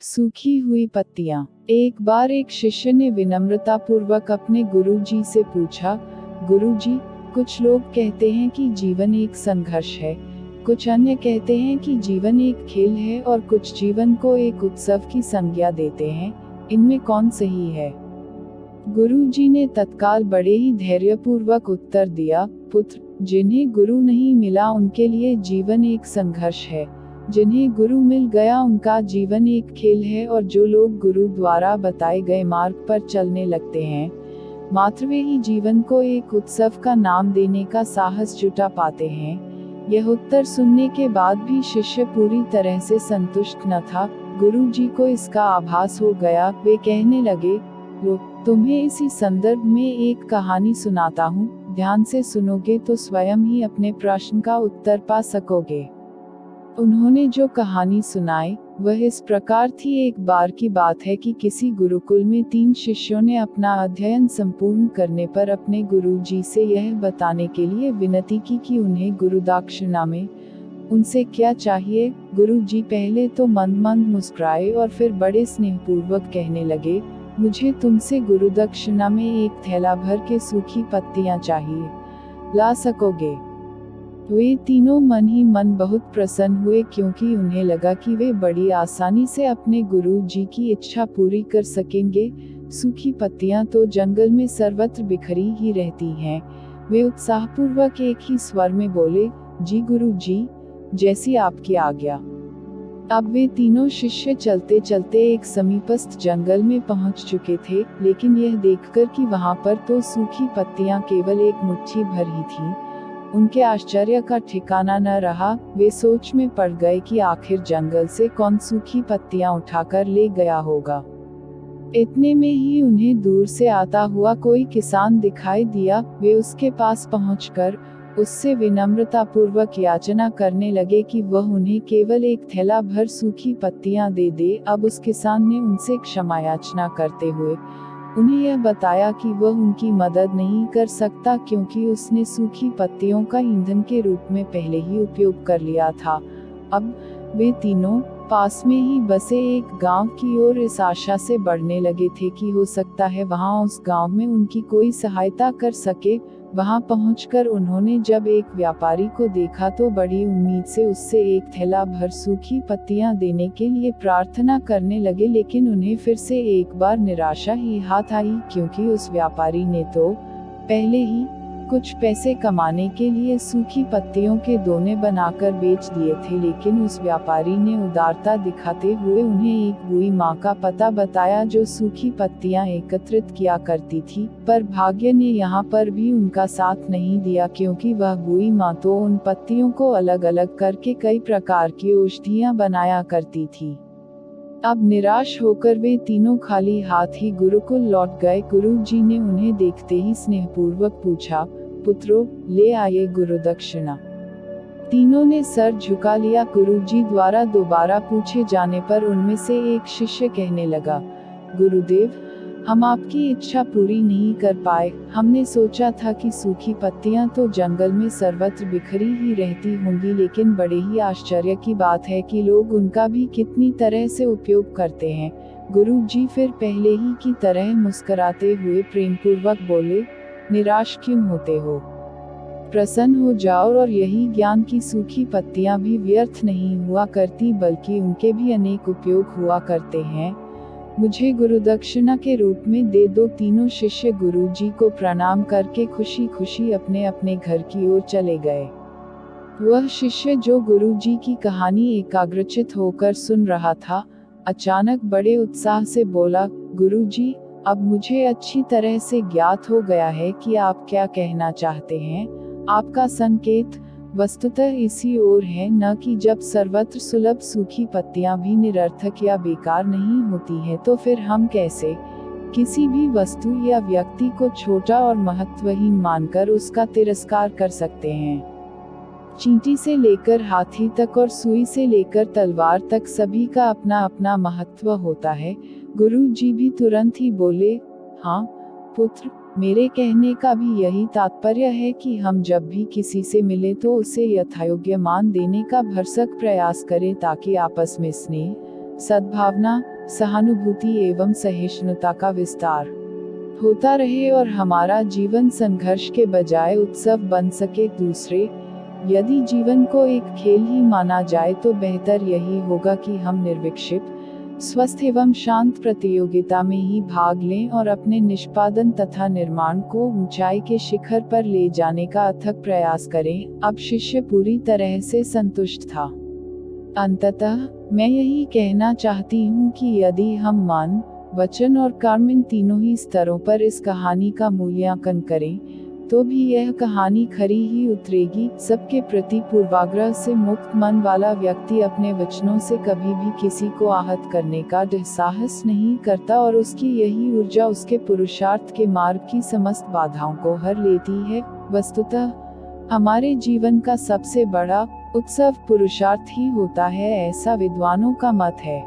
सूखी हुई पत्तियां। एक बार एक शिष्य ने विनम्रतापूर्वक अपने गुरुजी से पूछा, गुरुजी, कुछ लोग कहते हैं कि जीवन एक संघर्ष है, कुछ अन्य कहते हैं कि जीवन एक खेल है और कुछ जीवन को एक उत्सव की संज्ञा देते हैं, इनमें कौन सही है? गुरुजी ने तत्काल बड़े ही धैर्यपूर्वक उत्तर दिया, पुत्र, जिन्हें गुरु नहीं मिला उनके लिए जीवन एक संघर्ष है, जिन्हें गुरु मिल गया उनका जीवन एक खेल है, और जो लोग गुरु द्वारा बताए गए मार्ग पर चलने लगते हैं, मात्र वे ही जीवन को एक उत्सव का नाम देने का साहस जुटा पाते हैं। यह उत्तर सुनने के बाद भी शिष्य पूरी तरह से संतुष्ट न था। गुरुजी को इसका आभास हो गया। वे कहने लगे, लो, तुम्हें इसी संदर्भ में एक कहानी सुनाता हूँ, ध्यान से सुनोगे तो स्वयं ही अपने प्रश्न का उत्तर पा सकोगे। उन्होंने जो कहानी सुनाई वह इस प्रकार थी। एक बार की बात है कि किसी गुरुकुल में 3 शिष्यों ने अपना अध्ययन संपूर्ण करने पर अपने गुरुजी से यह बताने के लिए विनती की कि उन्हें गुरुदक्षिणा में उनसे क्या चाहिए। गुरुजी पहले तो मंद मंद मुस्कुराए और फिर बड़े स्नेहपूर्वक कहने लगे, मुझे तुमसे गुरुदक्षिणा में एक थैला भर के सूखी पत्तियां चाहिए, ला सकोगे? वे तीनों मन ही मन बहुत प्रसन्न हुए, क्योंकि उन्हें लगा कि वे बड़ी आसानी से अपने गुरु जी की इच्छा पूरी कर सकेंगे। सूखी पत्तियां तो जंगल में सर्वत्र बिखरी ही रहती हैं। वे उत्साहपूर्वक एक ही स्वर में बोले, जी गुरु जी, जैसी आपकी आज्ञा। अब वे तीनों शिष्य चलते चलते एक समीपस्थ जंगल में पहुंच चुके थे, लेकिन यह देखकर कि वहां पर तो सूखी पत्तियां केवल एक मुट्ठी भर ही थीं, उनके आश्चर्य का ठिकाना न रहा। वे सोच में पड़ गए कि आखिर जंगल से कौन सूखी पत्तियां उठाकर ले गया होगा। इतने में ही उन्हें दूर से आता हुआ कोई किसान दिखाई दिया। वे उसके पास पहुंचकर उससे विनम्रतापूर्वक याचना करने लगे कि वह उन्हें केवल एक थैला भर सूखी पत्तियां दे दे। अब उस किसान ने उनसे क्षमा याचना करते हुए उन्हें यह बताया कि वह उनकी मदद नहीं कर सकता, क्योंकि उसने सूखी पत्तियों का ईंधन के रूप में पहले ही उपयोग कर लिया था। अब वे तीनों पास में ही बसे एक गांव की ओर इस आशा से बढ़ने लगे थे कि हो सकता है वहां उस गांव में उनकी कोई सहायता कर सके। वहां पहुंचकर उन्होंने जब एक व्यापारी को देखा तो बड़ी उम्मीद से उससे एक थैला भर सूखी पत्तियां देने के लिए प्रार्थना करने लगे, लेकिन उन्हें फिर से एक बार निराशा ही हाथ आई, क्योंकि उस व्यापारी ने तो पहले ही कुछ पैसे कमाने के लिए सूखी पत्तियों के दोने बनाकर बेच दिए थे। लेकिन उस व्यापारी ने उदारता दिखाते हुए उन्हें एक बूढ़ी माँ का पता बताया जो सूखी पत्तियां एकत्रित किया करती थी। पर भाग्य ने यहाँ पर भी उनका साथ नहीं दिया, क्योंकि वह बूढ़ी माँ तो उन पत्तियों को अलग अलग करके कई प्रकार की औषधियाँ बनाया करती थी। अब निराश होकर वे तीनों खाली हाथ ही गुरुकुल लौट गए। गुरुजी ने उन्हें देखते ही स्नेहपूर्वक पूछा, पुत्रों, ले आए गुरुदक्षिणा? तीनों ने सर झुका लिया। गुरुजी द्वारा दोबारा पूछे जाने पर उनमें से एक शिष्य कहने लगा, गुरुदेव, हम आपकी इच्छा पूरी नहीं कर पाए। हमने सोचा था कि सूखी पत्तियां तो जंगल में सर्वत्र बिखरी ही रहती होंगी, लेकिन बड़े ही आश्चर्य की बात है कि लोग उनका भी कितनी तरह से उपयोग करते हैं। गुरुजी फिर पहले ही की तरह मुस्कुराते हुए प्रेमपूर्वक बोले, निराश क्यों होते हो? प्रसन्न हो जाओ, और यही ज्ञान की सूखी पत्तियां भी व्यर्थ नहीं हुआ करती, बल्कि उनके भी अनेक उपयोग हुआ करते हैं। मुझे गुरुदक्षिणा के रूप में दे दो। तीनों शिष्य गुरुजी को प्रणाम करके खुशी खुशी अपने अपने घर की ओर चले गए। वह शिष्य जो गुरुजी की कहानी एकाग्रचित होकर सुन रहा था, अचानक बड़े उत्साह से बोला, गुरुजी, अब मुझे अच्छी तरह से ज्ञात हो गया है कि आप क्या कहना चाहते हैं। आपका संकेत वस्तुतः इसी ओर है, न कि जब सर्वत्र सुलभ सूखी पत्तियां भी निरर्थक या बेकार नहीं होती हैं, तो फिर हम कैसे किसी भी वस्तु या व्यक्ति को छोटा और महत्वहीन मानकर उसका तिरस्कार कर सकते हैं। चींटी से लेकर हाथी तक और सुई से लेकर तलवार तक सभी का अपना अपना महत्व होता है। गुरुजी भी तुरंत ही बोले, हाँ पुत्र, मेरे कहने का भी यही तात्पर्य है कि हम जब भी किसी से मिले तो उसे यथायोग्य मान देने का भरसक प्रयास करें, ताकि आपस में स्नेह, सद्भावना, सहानुभूति एवं सहिष्णुता का विस्तार होता रहे और हमारा जीवन संघर्ष के बजाय उत्सव बन सके। दूसरे, यदि जीवन को एक खेल ही माना जाए तो बेहतर यही होगा कि हम निर्विक्षिप, स्वस्थ एवं शांत प्रतियोगिता में ही भाग लें और अपने निष्पादन तथा निर्माण को ऊंचाई के शिखर पर ले जाने का अथक प्रयास करें। अब शिष्य पूरी तरह से संतुष्ट था। अंततः मैं यही कहना चाहती हूँ कि यदि हम मन, वचन और कर्म इन तीनों ही स्तरों पर इस कहानी का मूल्यांकन करें तो भी यह कहानी खरी ही उतरेगी। सबके प्रति पूर्वाग्रह से मुक्त मन वाला व्यक्ति अपने वचनों से कभी भी किसी को आहत करने का दुस्साहस नहीं करता और उसकी यही ऊर्जा उसके पुरुषार्थ के मार्ग की समस्त बाधाओं को हर लेती है। वस्तुतः हमारे जीवन का सबसे बड़ा उत्सव पुरुषार्थ ही होता है, ऐसा विद्वानों का मत है।